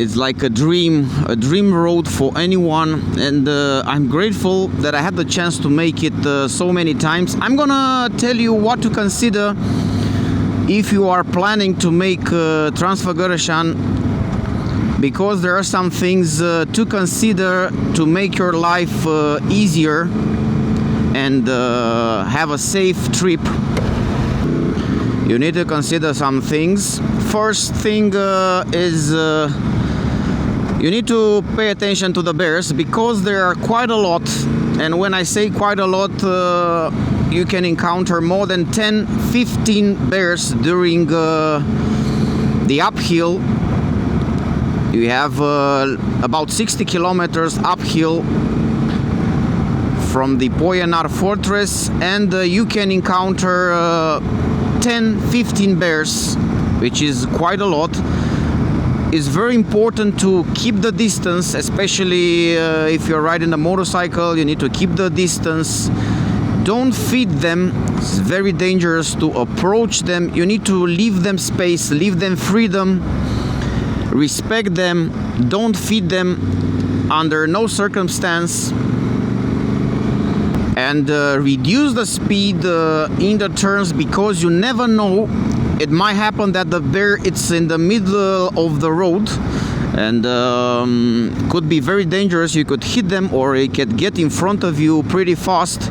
It's like a dream road for anyone, and I'm grateful that I had the chance to make it so many times. I'm gonna tell you what to consider if you are planning to make Transfagarasan, because there are some things to consider to make your life easier and have a safe trip. You need to consider some things. First thing is you need to pay attention to the bears, because there are quite a lot, and when I say quite a lot, you can encounter more than 10-15 bears during the uphill. You have about 60 kilometers uphill from the Poyanar fortress, and you can encounter 10-15 bears, which is quite a lot. It's very important to keep the distance, especially if you're riding a motorcycle. You need to keep the distance. Don't feed them. It's very dangerous to approach them. You need to leave them space, leave them freedom, respect them. Don't feed them under no circumstance, and reduce the speed in the turns, because you never know. It might happen that the bear it's in the middle of the road, and could be very dangerous. You could hit them, or it could get in front of you pretty fast.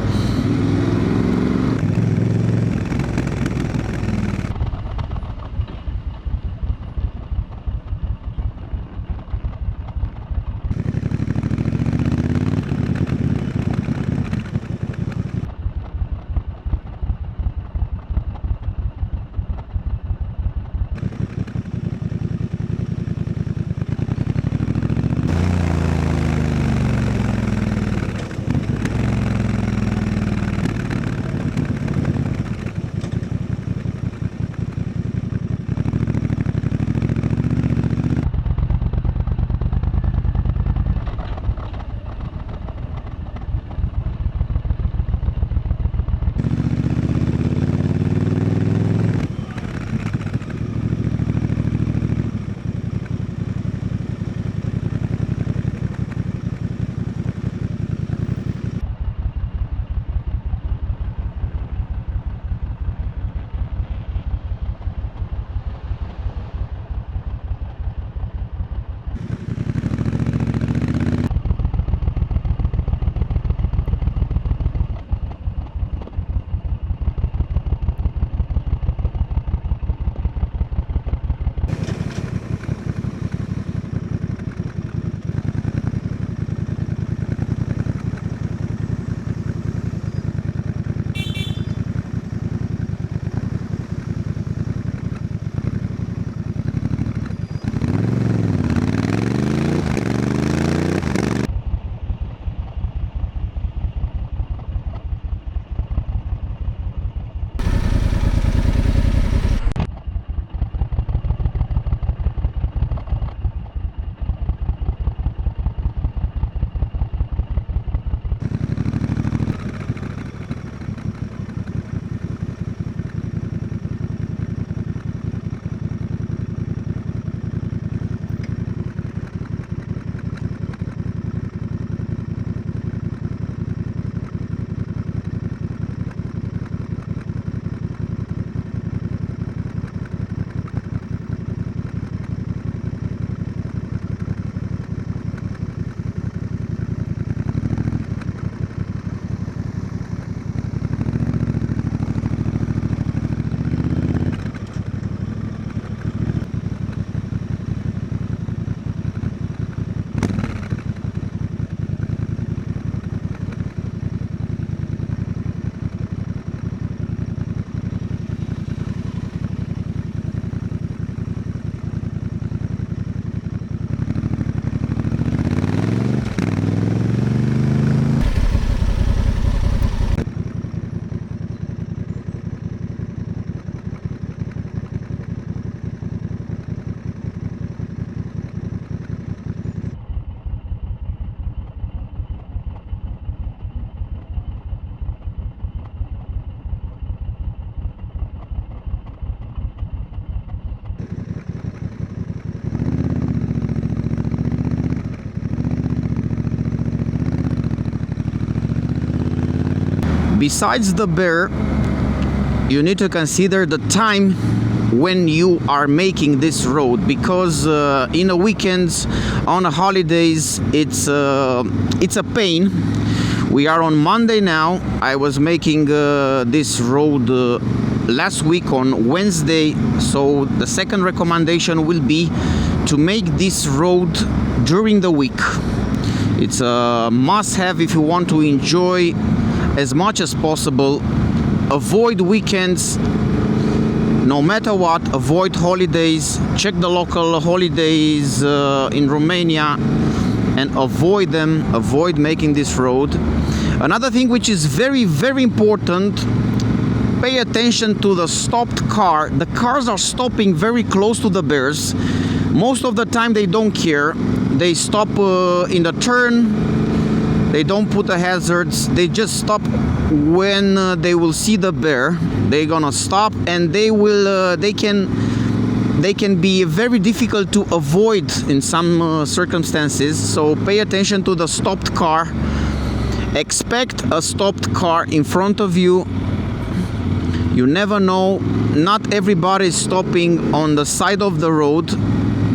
Besides the bear, you need to consider the time when you are making this road, because in the weekends, on the holidays, it's a pain. We are on Monday now. I was making this road last week on Wednesday, so the second recommendation will be to make this road during the week. It's a must-have if you want to enjoy as much as possible. Avoid weekends, no matter what. Avoid holidays. Check the local holidays in Romania and avoid them. Avoid making this road. Another thing which is very, very important, pay attention to the stopped car. The cars are stopping very close to the bears. Most of the time they don't care. They stop in the turn. They don't put the hazards. They just stop when they will see the bear. They're gonna stop, and they can be very difficult to avoid in some circumstances. So pay attention to the stopped car. Expect a stopped car in front of you. You never know. Not everybody is stopping on the side of the road.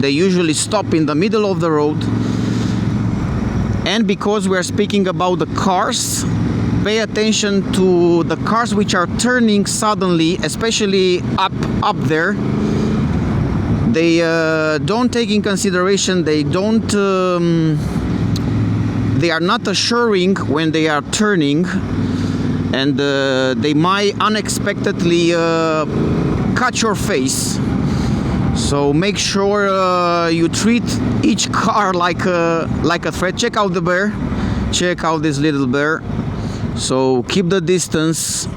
They usually stop in the middle of the road. And because we are speaking about the cars, pay attention to the cars which are turning suddenly, especially up there. They don't take in consideration, they are not assuring when they are turning, and they might unexpectedly cut your face. So make sure you treat each car like a threat. Check out the bear. Check out this little bear. So keep the distance.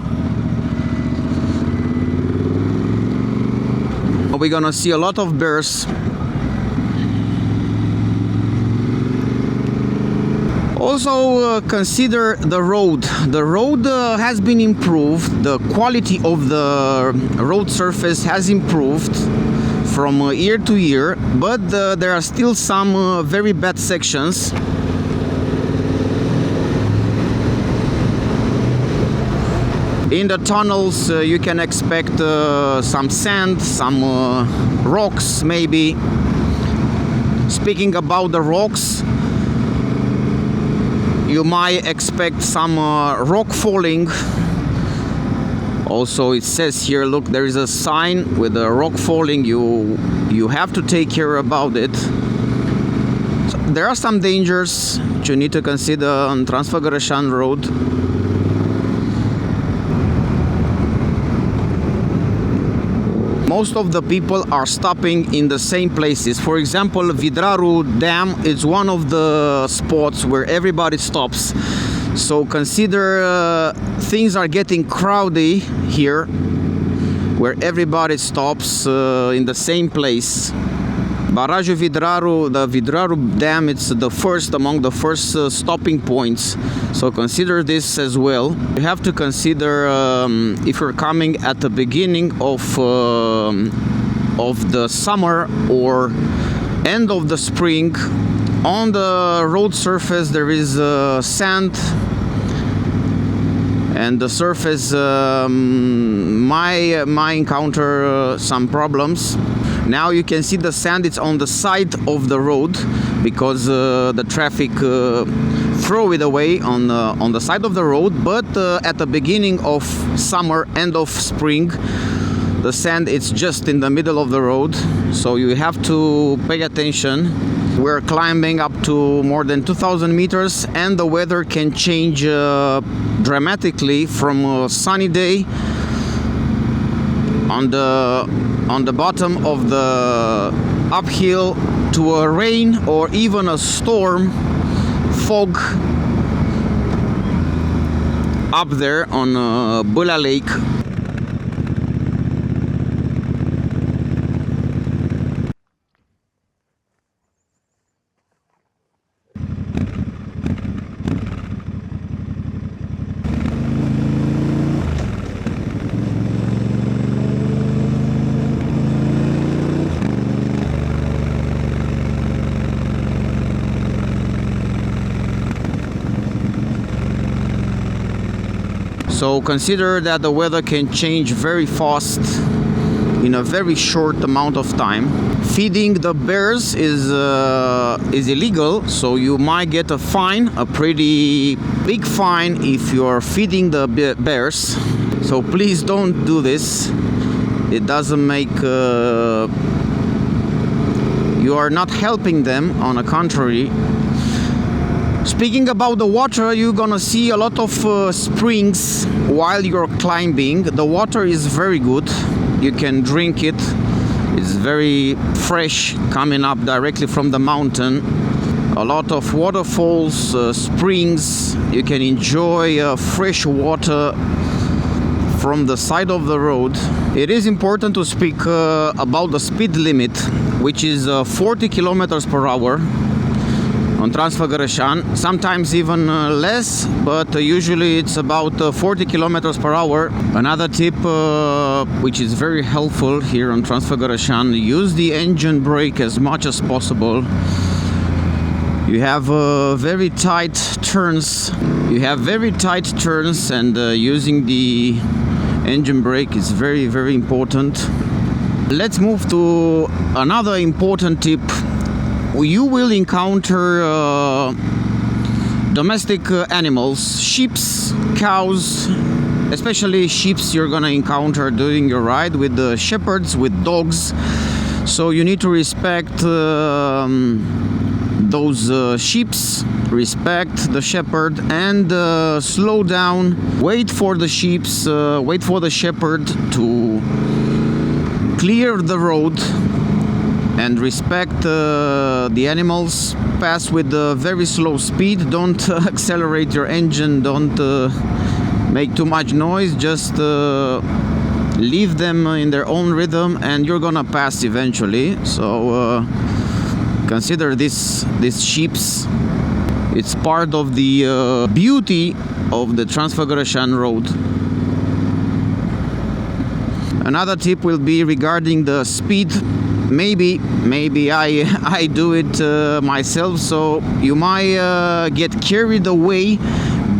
We're gonna see a lot of bears. Also consider the road. The road has been improved. The quality of the road surface has improved from year to year, but there are still some very bad sections. In the tunnels you can expect some sand, some rocks maybe. Speaking about the rocks, you might expect some rock falling. Also, it says here, look, there is a sign with a rock falling. You have to take care about it. So there are some dangers that you need to consider on Transfagarasan road. Most of the people are stopping in the same places. For example, Vidraru Dam is one of the spots where everybody stops. So consider things are getting crowded here, where everybody stops in the same place. Barajul Vidraru, the Vidraru Dam, it's the first among the first stopping points. So consider this as well. You have to consider if you're coming at the beginning of the summer or end of the spring. On the road surface there is sand, and the surface might encounter some problems. Now you can see the sand, it's on the side of the road because the traffic throw it away on the side of the road, but at the beginning of summer, end of spring, the sand it's just in the middle of the road, so you have to pay attention. We're climbing up to more than 2,000 meters, and the weather can change dramatically from a sunny day on the bottom of the uphill to a rain or even a storm, fog up there on Bula Lake. So consider that the weather can change very fast in a very short amount of time. Feeding the bears is illegal, so you might get a fine, a pretty big fine if you're feeding the bears. So please don't do this. It doesn't make you are not helping them. On the contrary. Speaking about the water, you're gonna see a lot of springs while you're climbing. The water is very good. You can drink it. It's very fresh, coming up directly from the mountain. A lot of waterfalls, springs. You can enjoy fresh water from the side of the road. It is important to speak about the speed limit, which is 40 kilometers per hour on Transfagarasan, sometimes even less, but usually it's about 40 kilometers per hour. Another tip which is very helpful here on Transfagarasan: use the engine brake as much as possible. You have very tight turns. And using the engine brake is very, very important. Let's move to another important tip. You will encounter domestic animals, sheep, cows, especially sheep you're gonna encounter during your ride, with the shepherds, with dogs. So you need to respect those sheep, respect the shepherd, and slow down. Wait for the sheep, wait for the shepherd to clear the road, and respect the animals. Pass with a very slow speed. Don't accelerate your engine. Don't make too much noise. Just leave them in their own rhythm, and you're gonna pass eventually. So consider these sheeps. It's part of the beauty of the Transfagarasan road. Another tip will be regarding the speed. Maybe I do it myself, so you might get carried away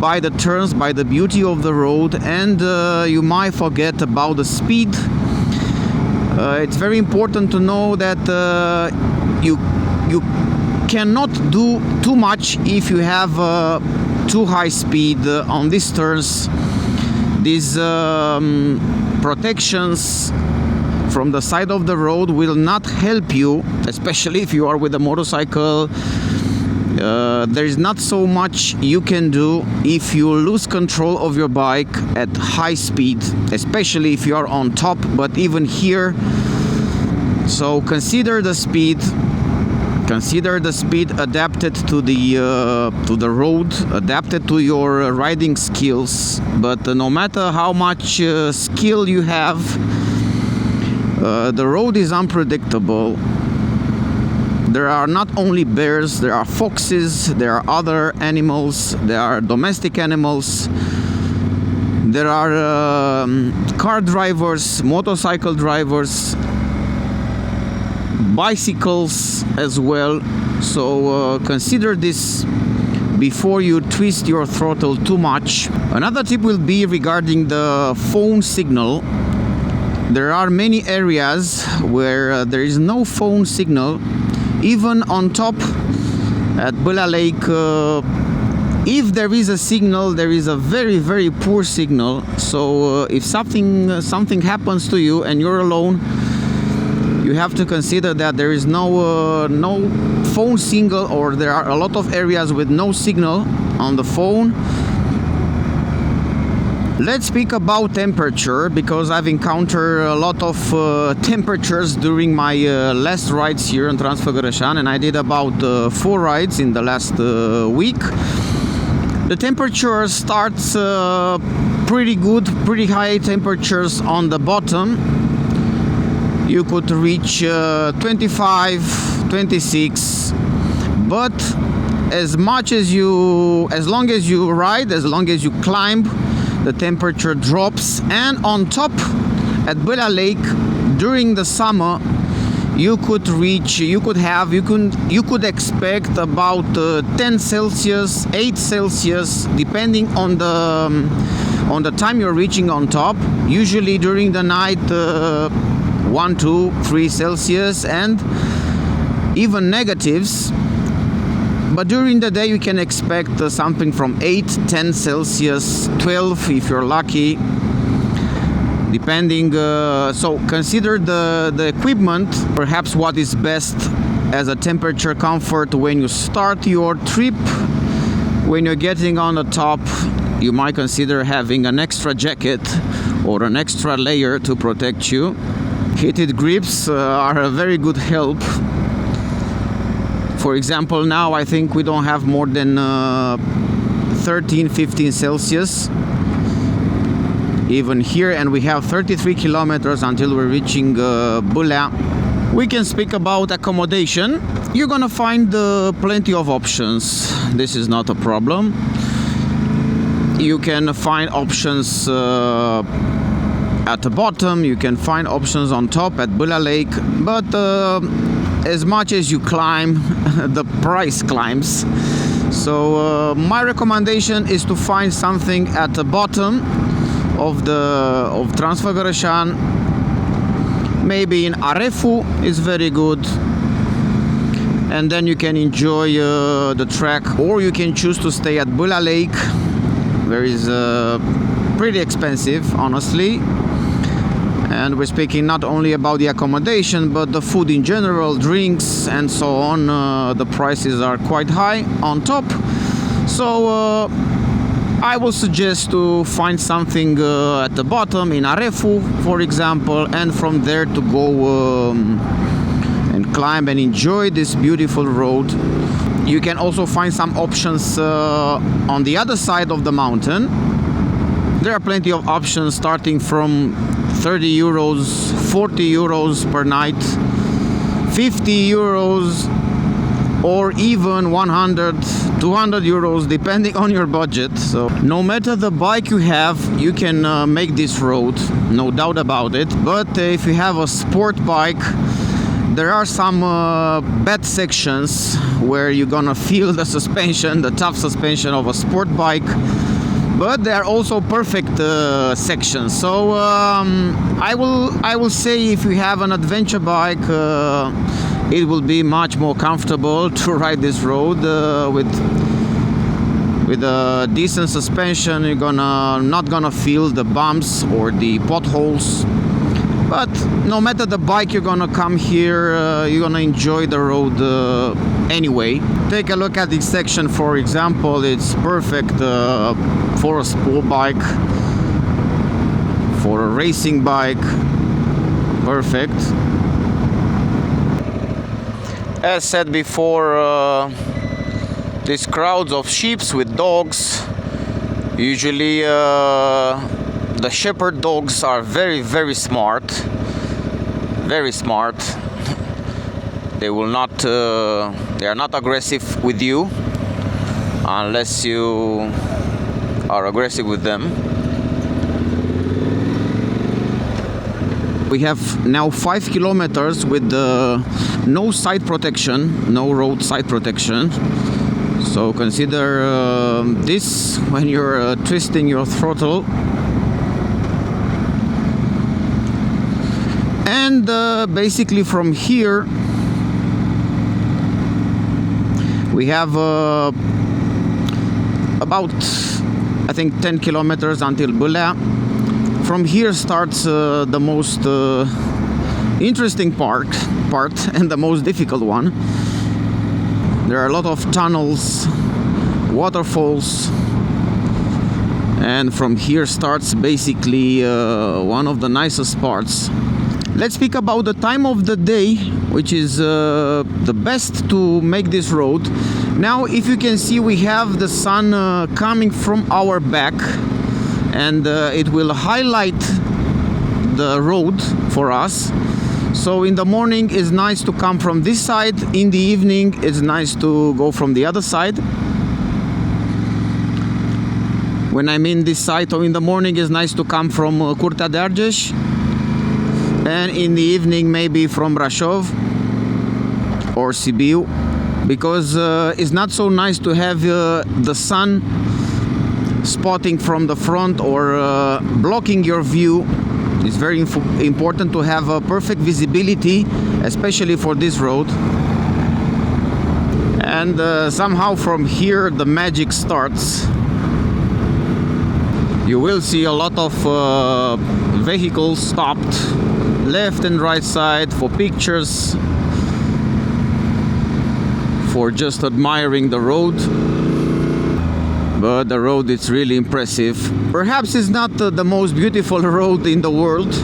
by the turns, by the beauty of the road, and you might forget about the speed. It's very important to know that you cannot do too much if you have too high speed on these turns. These protections from the side of the road will not help you, especially if you are with a motorcycle. There is not so much you can do if you lose control of your bike at high speed, especially if you are on top, but even here. So consider the speed. Consider the speed adapted to the road, adapted to your riding skills. But no matter how much skill you have, the road is unpredictable. There are not only bears, there are foxes, there are other animals, there are domestic animals, there are car drivers, motorcycle drivers, bicycles as well. So consider this before you twist your throttle too much. Another tip will be regarding the phone signal. There are many areas where there is no phone signal. Even on top at Bălea Lake, if there is a signal, there is a very, very poor signal. So if something happens to you and you're alone, you have to consider that there is no phone signal, or there are a lot of areas with no signal on the phone. Let's speak about temperature, because I've encountered a lot of temperatures during my last rides here in Transfagarasan, and I did about 4 rides in the last week. The temperature starts pretty good, pretty high temperatures on the bottom. You could reach 25, 26, but as long as you ride, as long as you climb, the temperature drops. And on top at Bălea Lake during the summer, you could expect about 10 Celsius, 8 Celsius, depending on on the time you're reaching on top. Usually during the night 1, 2, 3 Celsius and even negatives, but during the day you can expect something from 8, 10 Celsius, 12 if you're lucky, depending. So consider the equipment, perhaps what is best as a temperature comfort when you start your trip. When you're getting on the top, you might consider having an extra jacket or an extra layer to protect you. Heated grips are a very good help. For example, now I think we don't have more than 13, 15 Celsius even here, and we have 33 kilometers until we're reaching Bulea. We can speak about accommodation. You're gonna find plenty of options. This is not a problem. You can find options at the bottom, you can find options on top at Bulea Lake, but as much as you climb, the price climbs. So my recommendation is to find something at the bottom of Transfagarasan. Maybe in Arefu is very good, and then you can enjoy the track, or you can choose to stay at Bulea Lake. Where is pretty expensive, honestly. And we're speaking not only about the accommodation, but the food in general, drinks and so on. The prices are quite high on top. So I will suggest to find something at the bottom in Arefu, for example, and from there to go and climb and enjoy this beautiful road. You can also find some options on the other side of the mountain. There are plenty of options starting from 30 euros, 40 euros per night, 50 euros, or even 100, 200 euros, depending on your budget. So no matter the bike you have, you can make this road, no doubt about it. But if you have a sport bike, there are some bad sections where you're gonna feel the suspension, the tough suspension of a sport bike. But they are also perfect sections. So I will say, if you have an adventure bike, it will be much more comfortable to ride this road with a decent suspension. You're not gonna feel the bumps or the potholes. But no matter the bike you're gonna come here, you're gonna enjoy the road anyway. Take a look at this section, for example. It's perfect for a sport bike, for a racing bike. Perfect. As said before, these crowds of sheep with dogs, usually the shepherd dogs are very, very smart. Very smart. They will not. They are not aggressive with you unless you are aggressive with them. We have now 5 kilometers with no side protection, no road side protection. So consider this when you're twisting your throttle. And basically from here we have about, I think, 10 kilometers until Bulea. From here starts the most interesting part and the most difficult one. There are a lot of tunnels, waterfalls, and from here starts basically one of the nicest parts. Let's speak about the time of the day, which is the best to make this road. Now, if you can see, we have the sun coming from our back, and it will highlight the road for us. So in the morning it's nice to come from this side, in the evening it's nice to go from the other side. When I mean this side, so in the morning it's nice to come from Curtea de Argeș, and in the evening maybe from Brașov or Sibiu, because it's not so nice to have the sun spotting from the front or blocking your view. It's very important to have a perfect visibility, especially for this road. And somehow from here the magic starts. You will see a lot of vehicles stopped left and right side for pictures, for just admiring the road. But the road is really impressive. Perhaps it's not the most beautiful road in the world,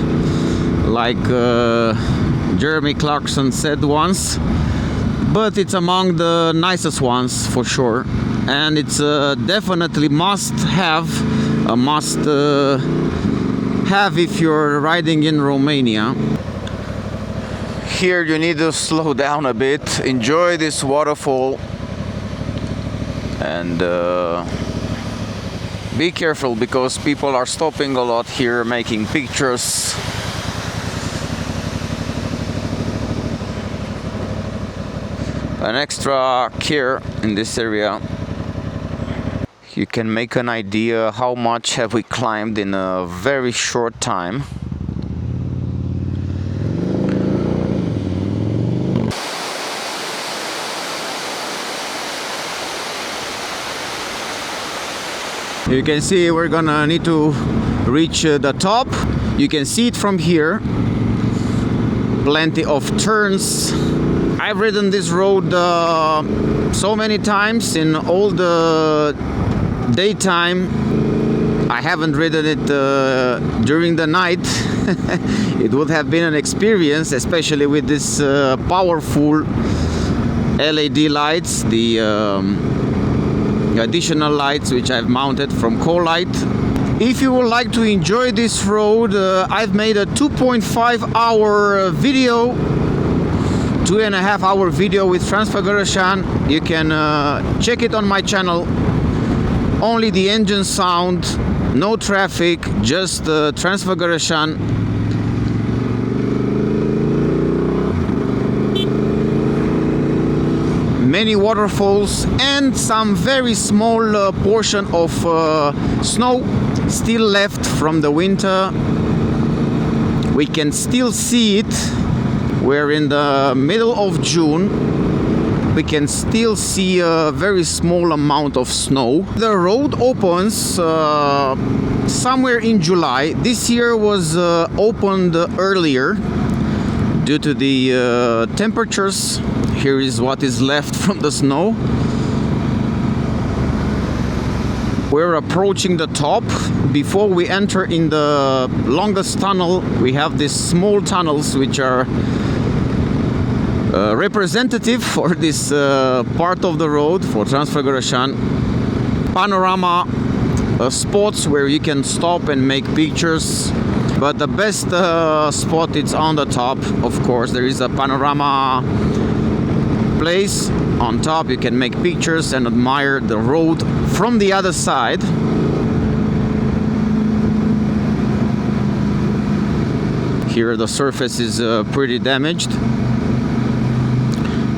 like Jeremy Clarkson said once, but it's among the nicest ones for sure. And it's definitely must have if you're riding in Romania. Here you need to slow down a bit, enjoy this waterfall, and be careful because people are stopping a lot here making pictures. An extra care in this area. You can make an idea how much have we climbed in a very short time. You can see we're gonna need to reach the top. You can see it from here. Plenty of turns. I've ridden this road so many times in all the daytime. I haven't ridden it during the night. It would have been an experience, especially with this powerful LED lights, the additional lights which I've mounted from COLIGHT. If you would like to enjoy this road, I've made a 2.5 hour video, 2.5 hour video with Transfagarasan. You can check it on my channel. Only the engine sound, no traffic, just Transfagarasan. Many waterfalls and some very small portion of snow still left from the winter. We can still see it. We're in the middle of June. We can still see a very small amount of snow. The road opens somewhere in July. This year was opened earlier due to the temperatures. Here is what is left from the snow. We're approaching the top. Before we enter in the longest tunnel, we have these small tunnels which are representative for this part of the road for Transfagarasan. Panorama spots where you can stop and make pictures, but the best spot is on the top. Of course, there is a panorama place on top. You can make pictures and admire the road from the other side. Here the surface is pretty damaged.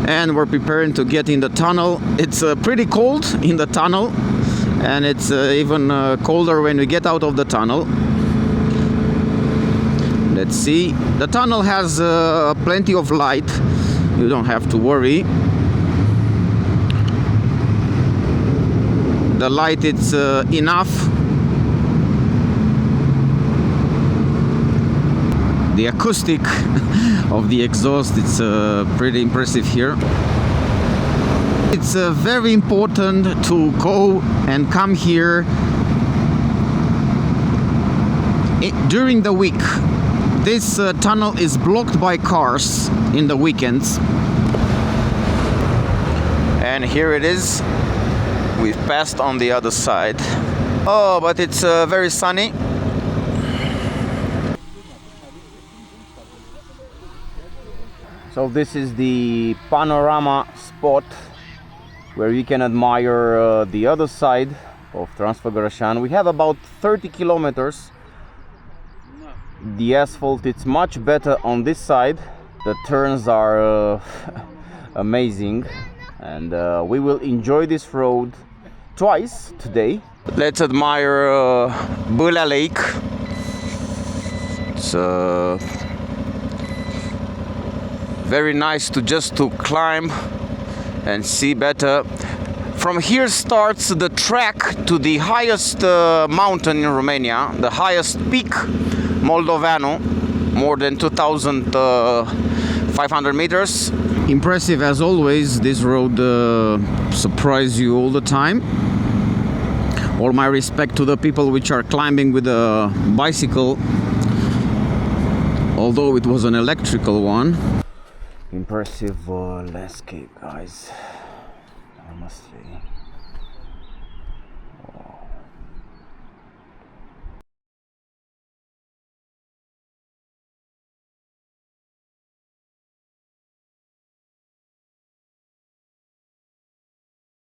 And we're preparing to get in the tunnel. It's pretty cold in the tunnel, and it's even colder when we get out of the tunnel. Let's see. The tunnel has plenty of light. You don't have to worry. The light, it's enough. The acoustic of the exhaust, it's pretty impressive here. It's very important to go and come here during the week. This tunnel is blocked by cars in the weekends. And here it is. We've passed on the other side. Oh, but it's very sunny. So this is the panorama spot where you can admire the other side of Transfagarasan. We have about 30 kilometers. The asphalt, it's much better on this side. The turns are amazing, and we will enjoy this road twice today. Let's admire Bâlea Lake. It's very nice to climb and see better. From here starts the trek to the highest mountain in Romania, the highest peak, Moldoveanu, more than 2,500 meters. Impressive as always. This road surprises you all the time. All my respect to the people which are climbing with a bicycle, although it was an electrical one. Impressive landscape, guys, I must say.